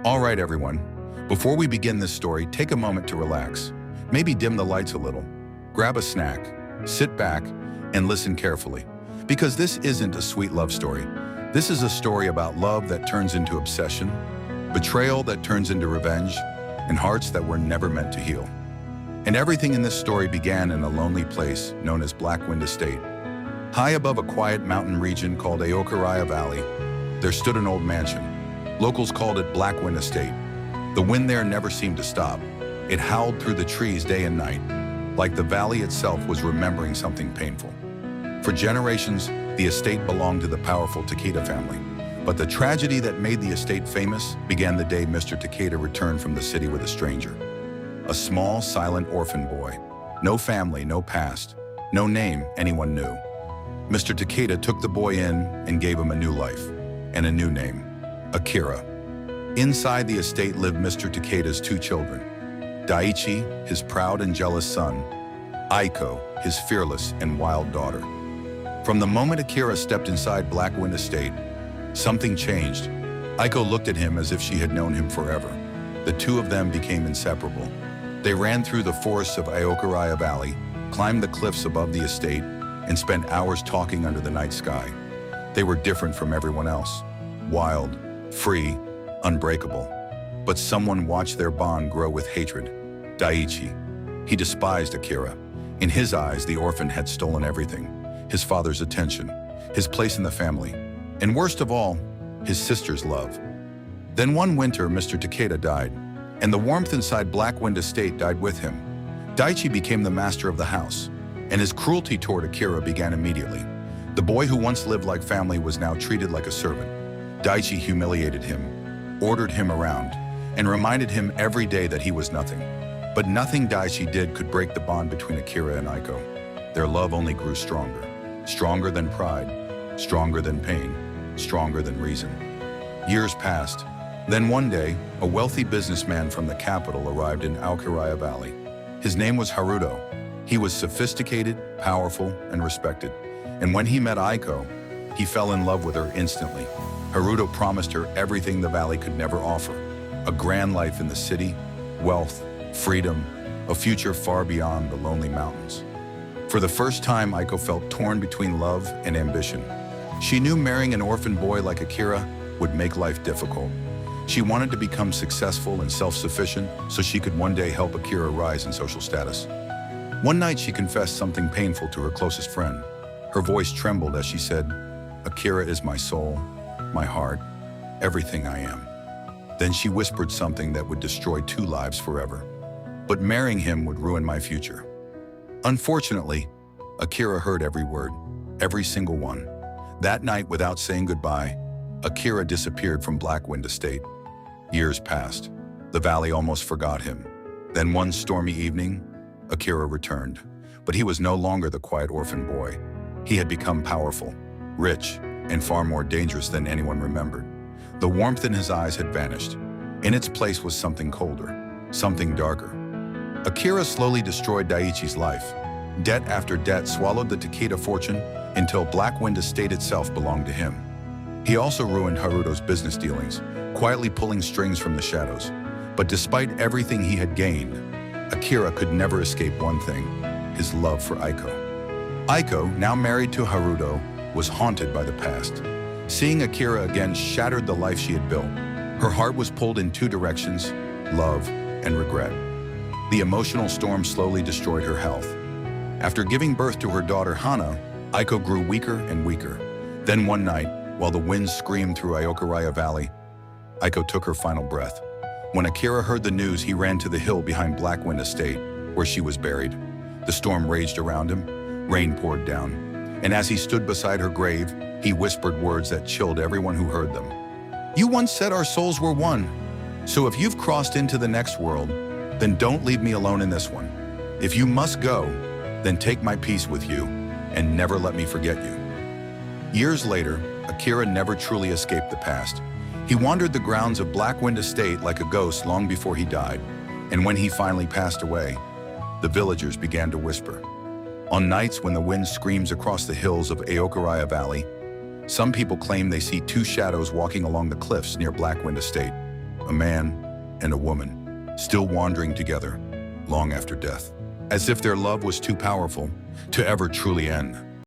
All right, everyone. Before we begin this story, take a moment to relax. Maybe dim the lights a little. Grab a snack, sit back, and listen carefully. Because this isn't a sweet love story. This is a story about love that turns into obsession, betrayal that turns into revenge, and hearts that were never meant to heal. And everything in this story began in a lonely place known as Blackwind Estate. High above a quiet mountain region called Aoko Valley, there stood an old mansion. Locals called it Blackwind Estate. The wind there never seemed to stop. It howled through the trees day and night, like the valley itself was remembering something painful. For generations, the estate belonged to the powerful Takeda family. But the tragedy that made the estate famous began the day Mr. Takeda returned from the city with a stranger. A small, silent orphan boy. No family, no past, no name anyone knew. Mr. Takeda took the boy in and gave him a new life and a new name. Akira. Inside the estate lived Mr. Takeda's two children, Daichi, his proud and jealous son, Aiko, his fearless and wild daughter. From the moment Akira stepped inside Blackwind Estate, something changed. Aiko looked at him as if she had known him forever. The two of them became inseparable. They ran through the forests of Aoko Valley, climbed the cliffs above the estate, and spent hours talking under the night sky. They were different from everyone else. Wild, free, unbreakable. But someone watched their bond grow with hatred. Daichi. He despised Akira. In his eyes, the orphan had stolen everything. His father's attention, his place in the family, and worst of all, his sister's love. Then one winter, Mr. Takeda died, and the warmth inside Blackwind Estate died with him. Daichi became the master of the house, and his cruelty toward Akira began immediately. The boy who once lived like family was now treated like a servant. Daichi humiliated him, ordered him around, and reminded him every day that he was nothing. But nothing Daichi did could break the bond between Akira and Aiko. Their love only grew stronger. Stronger than pride, stronger than pain, stronger than reason. Years passed. Then one day, a wealthy businessman from the capital arrived in Aoko Valley. His name was Haruto. He was sophisticated, powerful, and respected. And when he met Aiko, he fell in love with her instantly. Haruto promised her everything the valley could never offer. A grand life in the city, wealth, freedom, a future far beyond the lonely mountains. For the first time, Aiko felt torn between love and ambition. She knew marrying an orphan boy like Akira would make life difficult. She wanted to become successful and self-sufficient so she could one day help Akira rise in social status. One night, she confessed something painful to her closest friend. Her voice trembled as she said, "Akira is my soul, my heart, everything I am." Then she whispered something that would destroy two lives forever. But marrying him would ruin my future. Unfortunately, Akira heard every word, every single one. That night, without saying goodbye, Akira disappeared from Blackwind Estate. Years passed. The valley almost forgot him. Then one stormy evening, Akira returned. But he was no longer the quiet orphan boy. He had become powerful, rich, and far more dangerous than anyone remembered. The warmth in his eyes had vanished. In its place was something colder, something darker. Akira slowly destroyed Daiichi's life. Debt after debt swallowed the Takeda fortune until Blackwind Estate itself belonged to him. He also ruined Haruto's business dealings, quietly pulling strings from the shadows. But despite everything he had gained, Akira could never escape one thing: his love for Aiko. Aiko, now married to Haruto, was haunted by the past. Seeing Akira again shattered the life she had built. Her heart was pulled in two directions: love and regret. The emotional storm slowly destroyed her health. After giving birth to her daughter Hana, Aiko grew weaker and weaker. Then one night, while the wind screamed through Aoko Valley, Aiko took her final breath. When Akira heard the news, he ran to the hill behind Blackwind Estate, where she was buried. The storm raged around him, rain poured down, and as he stood beside her grave, he whispered words that chilled everyone who heard them. "You once said our souls were one, so if you've crossed into the next world, then don't leave me alone in this one. If you must go, then take my peace with you, and never let me forget you." Years later, Akira never truly escaped the past. He wandered the grounds of Blackwind Estate like a ghost long before he died, and when he finally passed away, the villagers began to whisper. On nights when the wind screams across the hills of Aoko Valley, some people claim they see two shadows walking along the cliffs near Blackwind Estate. a man and a woman, still wandering together long after death, as if their love was too powerful to ever truly end.